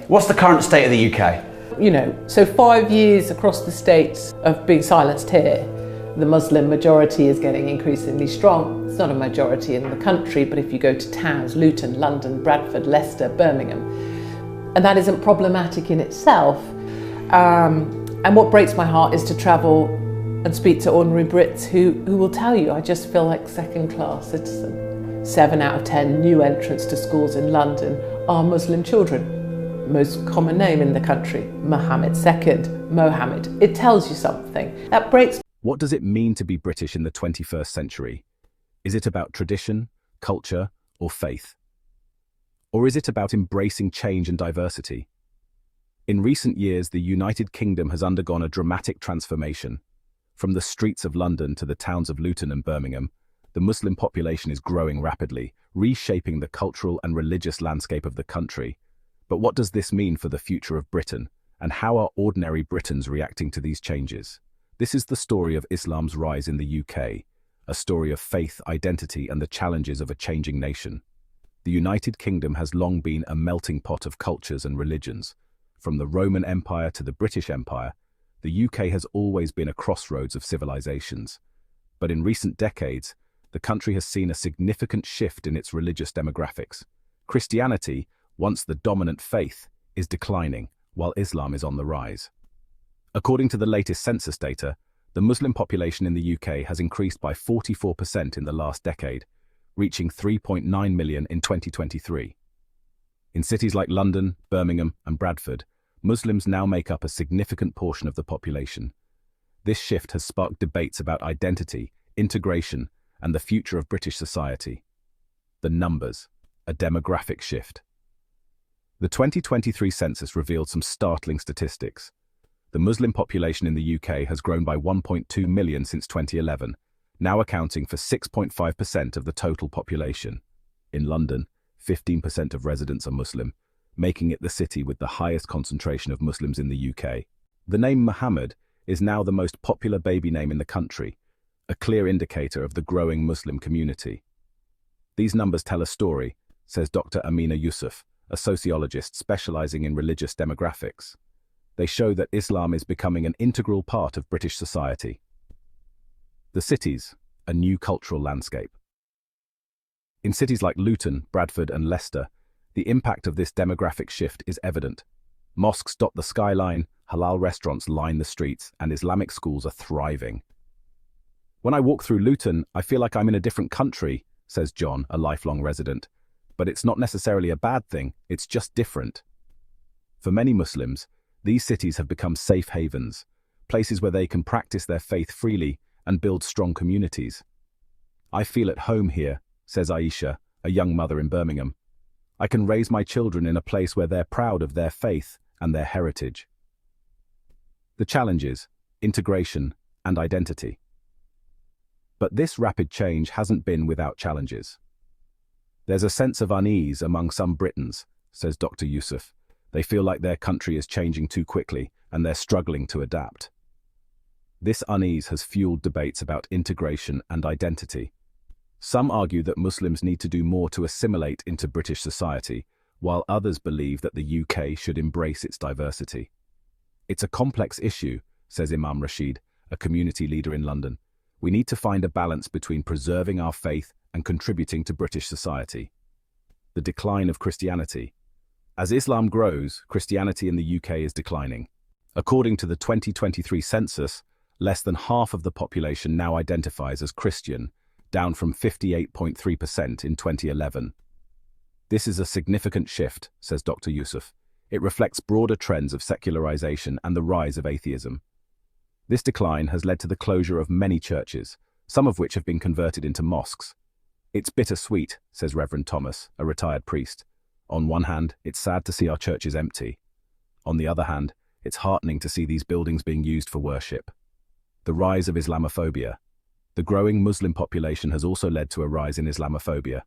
What's the current state of the UK? So 5 years across the states of being silenced here, the Muslim majority is getting increasingly strong. It's not a majority in the country, but if you go to towns, Luton, London, Bradford, Leicester, Birmingham, and that isn't problematic in itself. And what breaks my heart is to travel and speak to ordinary Brits who will tell you, I just feel like second-class citizen. 7 out of 10 new entrants to schools in London are Muslim children. Most common name in the country, Mohammed II, Mohammed. It tells you something. That breaks. What does it mean to be British in the 21st century? Is it about tradition, culture, or faith? Or is it about embracing change and diversity? In recent years, the United Kingdom has undergone a dramatic transformation. From the streets of London to the towns of Luton and Birmingham, the Muslim population is growing rapidly, reshaping the cultural and religious landscape of the country. But what does this mean for the future of Britain, and how are ordinary Britons reacting to these changes? This is the story of Islam's rise in the UK, a story of faith, identity, and the challenges of a changing nation. The United Kingdom has long been a melting pot of cultures and religions. From the Roman Empire to the British Empire, the UK has always been a crossroads of civilizations. But in recent decades, the country has seen a significant shift in its religious demographics. Christianity, once the dominant faith, is declining, while Islam is on the rise. According to the latest census data, the Muslim population in the UK has increased by 44% in the last decade, reaching 3.9 million in 2023. In cities like London, Birmingham, and Bradford, Muslims now make up a significant portion of the population. This shift has sparked debates about identity, integration, and the future of British society. The numbers, a demographic shift. The 2023 census revealed some startling statistics. The Muslim population in the UK has grown by 1.2 million since 2011, now accounting for 6.5% of the total population. In London, 15% of residents are Muslim, making it the city with the highest concentration of Muslims in the UK. The name Muhammad is now the most popular baby name in the country, a clear indicator of the growing Muslim community. These numbers tell a story, says Dr. Amina Yusuf, a sociologist specializing in religious demographics. They show that Islam is becoming an integral part of British society. The cities, a new cultural landscape. In cities like Luton, Bradford, and Leicester, the impact of this demographic shift is evident. Mosques dot the skyline, halal restaurants line the streets, and Islamic schools are thriving. When I walk through Luton, I feel like I'm in a different country, says John, a lifelong resident. But it's not necessarily a bad thing, it's just different. For many Muslims, these cities have become safe havens, places where they can practice their faith freely and build strong communities. I feel at home here, says Aisha, a young mother in Birmingham. I can raise my children in a place where they're proud of their faith and their heritage. The challenges, integration, and identity. But this rapid change hasn't been without challenges. There's a sense of unease among some Britons, says Dr. Yusuf. They feel like their country is changing too quickly and they're struggling to adapt. This unease has fueled debates about integration and identity. Some argue that Muslims need to do more to assimilate into British society, while others believe that the UK should embrace its diversity. It's a complex issue, says Imam Rashid, a community leader in London. We need to find a balance between preserving our faith and contributing to British society. The decline of Christianity. As Islam grows, Christianity in the UK is declining. According to the 2023 census, less than half of the population now identifies as Christian, down from 58.3% in 2011. This is a significant shift, says Dr. Yusuf. It reflects broader trends of secularization and the rise of atheism. This decline has led to the closure of many churches, some of which have been converted into mosques. It's bittersweet, says Reverend Thomas, a retired priest. On one hand, it's sad to see our churches empty. On the other hand, it's heartening to see these buildings being used for worship. The rise of Islamophobia. The growing Muslim population has also led to a rise in Islamophobia.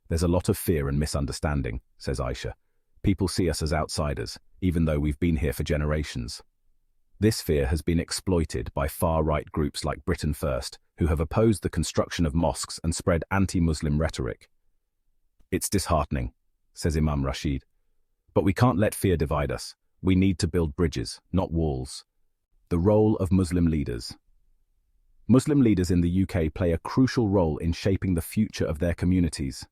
There's a lot of fear and misunderstanding, says Aisha. People see us as outsiders, even though we've been here for generations. This fear has been exploited by far-right groups like Britain First, who have opposed the construction of mosques and spread anti-Muslim rhetoric. It's disheartening, says Imam Rashid. But we can't let fear divide us. We need to build bridges, not walls. The role of Muslim leaders. Muslim leaders in the UK play a crucial role in shaping the future of their communities.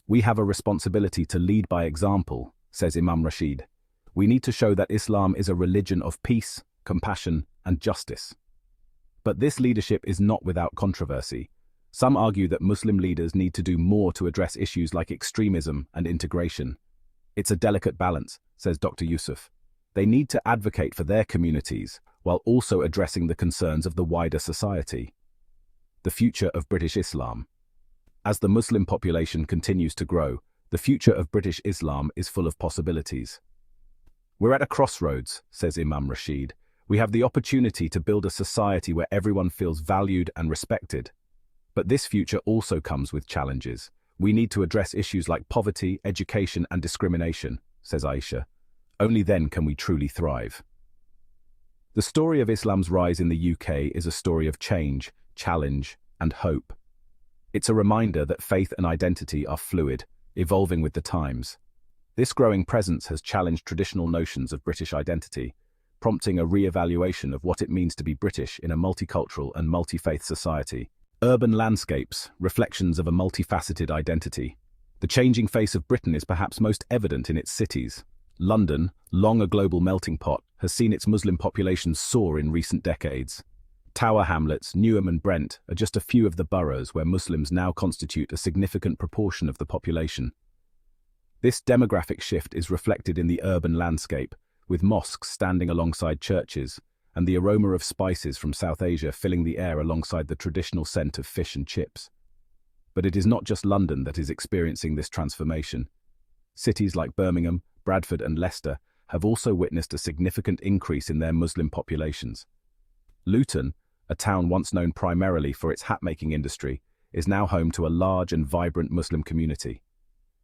We have a responsibility to lead by example, says Imam Rashid. We need to show that Islam is a religion of peace, compassion, and justice. But this leadership is not without controversy. Some argue that Muslim leaders need to do more to address issues like extremism and integration. It's a delicate balance, says Dr. Yusuf. They need to advocate for their communities while also addressing the concerns of the wider society. The future of British Islam. As the Muslim population continues to grow, the future of British Islam is full of possibilities. We're at a crossroads, says Imam Rashid. We have the opportunity to build a society where everyone feels valued and respected. But this future also comes with challenges. We need to address issues like poverty, education, and discrimination, says Aisha. Only then can we truly thrive. The story of Islam's rise in the UK is a story of change, challenge, and hope. It's a reminder that faith and identity are fluid, evolving with the times. This growing presence has challenged traditional notions of British identity, prompting a re-evaluation of what it means to be British in a multicultural and multi-faith society. Urban landscapes, reflections of a multifaceted identity. The changing face of Britain is perhaps most evident in its cities. London, long a global melting pot, has seen its Muslim population soar in recent decades. Tower Hamlets, Newham and Brent are just a few of the boroughs where Muslims now constitute a significant proportion of the population. This demographic shift is reflected in the urban landscape, with mosques standing alongside churches, and the aroma of spices from South Asia filling the air alongside the traditional scent of fish and chips. But it is not just London that is experiencing this transformation. Cities like Birmingham, Bradford and Leicester have also witnessed a significant increase in their Muslim populations. Luton, a town once known primarily for its hat-making industry, is now home to a large and vibrant Muslim community.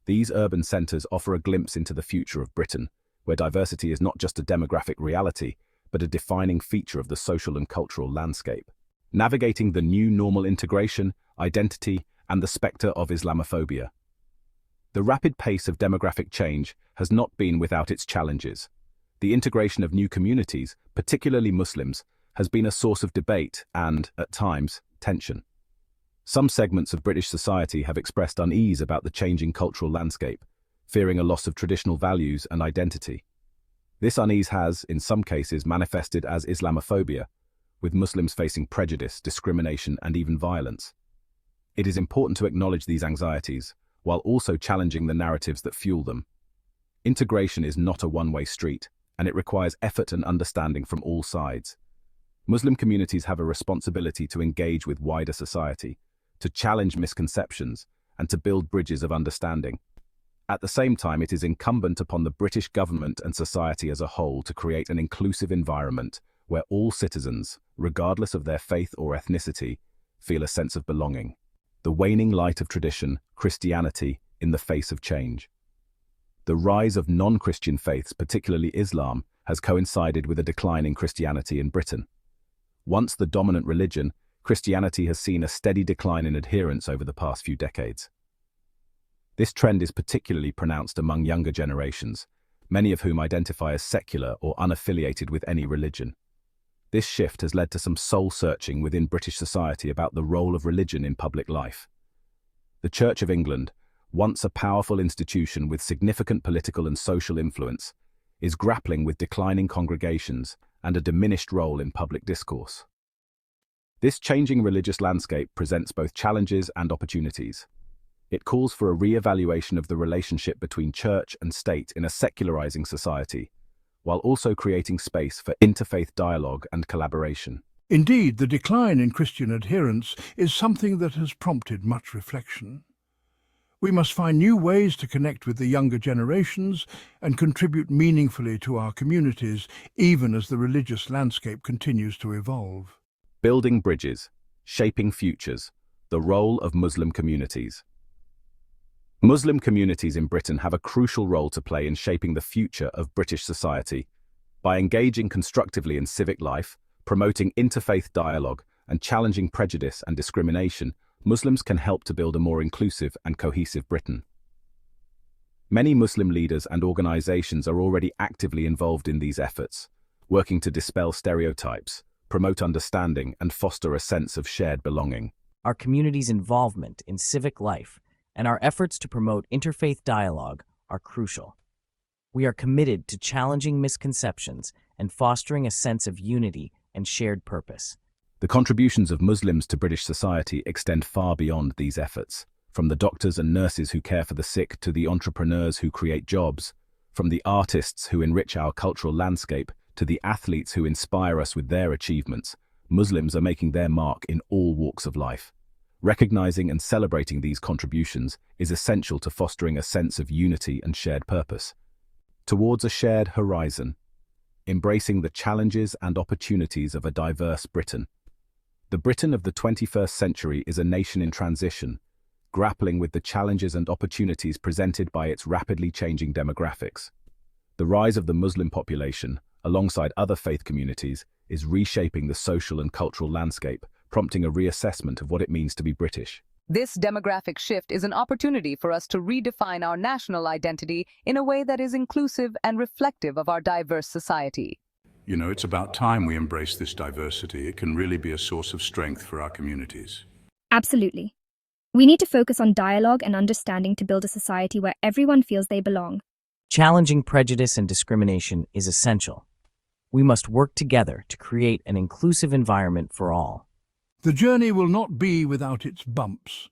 These urban centres offer a glimpse into the future of Britain, where diversity is not just a demographic reality, but a defining feature of the social and cultural landscape. Navigating the new normal integration, identity, and the spectre of Islamophobia. The rapid pace of demographic change has not been without its challenges. The integration of new communities, particularly Muslims, has been a source of debate and, at times, tension. Some segments of British society have expressed unease about the changing cultural landscape, fearing a loss of traditional values and identity. This unease has, in some cases, manifested as Islamophobia, with Muslims facing prejudice, discrimination, and even violence. It is important to acknowledge these anxieties, while also challenging the narratives that fuel them. Integration is not a one-way street, and it requires effort and understanding from all sides. Muslim communities have a responsibility to engage with wider society, to challenge misconceptions, and to build bridges of understanding. At the same time, it is incumbent upon the British government and society as a whole to create an inclusive environment where all citizens, regardless of their faith or ethnicity, feel a sense of belonging. The waning light of tradition, Christianity, in the face of change. The rise of non-Christian faiths, particularly Islam, has coincided with a decline in Christianity in Britain. Once the dominant religion, Christianity has seen a steady decline in adherents over the past few decades. This trend is particularly pronounced among younger generations, many of whom identify as secular or unaffiliated with any religion. This shift has led to some soul-searching within British society about the role of religion in public life. The Church of England, once a powerful institution with significant political and social influence, is grappling with declining congregations and a diminished role in public discourse. This changing religious landscape presents both challenges and opportunities. It calls for a re-evaluation of the relationship between church and state in a secularizing society, while also creating space for interfaith dialogue and collaboration. Indeed, the decline in Christian adherence is something that has prompted much reflection. We must find new ways to connect with the younger generations and contribute meaningfully to our communities, even as the religious landscape continues to evolve. Building bridges, shaping futures, the role of Muslim communities. Muslim communities in Britain have a crucial role to play in shaping the future of British society. By engaging constructively in civic life, promoting interfaith dialogue, and challenging prejudice and discrimination, Muslims can help to build a more inclusive and cohesive Britain. Many Muslim leaders and organizations are already actively involved in these efforts, working to dispel stereotypes, promote understanding, and foster a sense of shared belonging. Our community's involvement in civic life and our efforts to promote interfaith dialogue are crucial. We are committed to challenging misconceptions and fostering a sense of unity and shared purpose. The contributions of Muslims to British society extend far beyond these efforts, from the doctors and nurses who care for the sick to the entrepreneurs who create jobs, from the artists who enrich our cultural landscape to the athletes who inspire us with their achievements. Muslims are making their mark in all walks of life. Recognizing and celebrating these contributions is essential to fostering a sense of unity and shared purpose. Towards a shared horizon, embracing the challenges and opportunities of a diverse Britain. The Britain of the 21st century is a nation in transition, grappling with the challenges and opportunities presented by its rapidly changing demographics. The rise of the Muslim population, alongside other faith communities, is reshaping the social and cultural landscape, prompting a reassessment of what it means to be British. This demographic shift is an opportunity for us to redefine our national identity in a way that is inclusive and reflective of our diverse society. You know, it's about time we embrace this diversity. It can really be a source of strength for our communities. Absolutely. We need to focus on dialogue and understanding to build a society where everyone feels they belong. Challenging prejudice and discrimination is essential. We must work together to create an inclusive environment for all. The journey will not be without its bumps,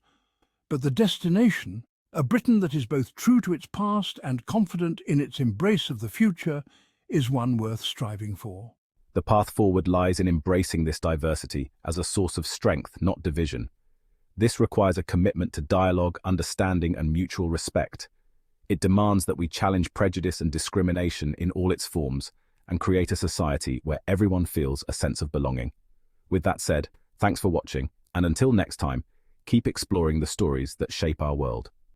but the destination, a Britain that is both true to its past and confident in its embrace of the future, is one worth striving for. The path forward lies in embracing this diversity as a source of strength, not division. This requires a commitment to dialogue, understanding, and mutual respect. It demands that we challenge prejudice and discrimination in all its forms and create a society where everyone feels a sense of belonging. With that said, thanks for watching, and until next time, keep exploring the stories that shape our world.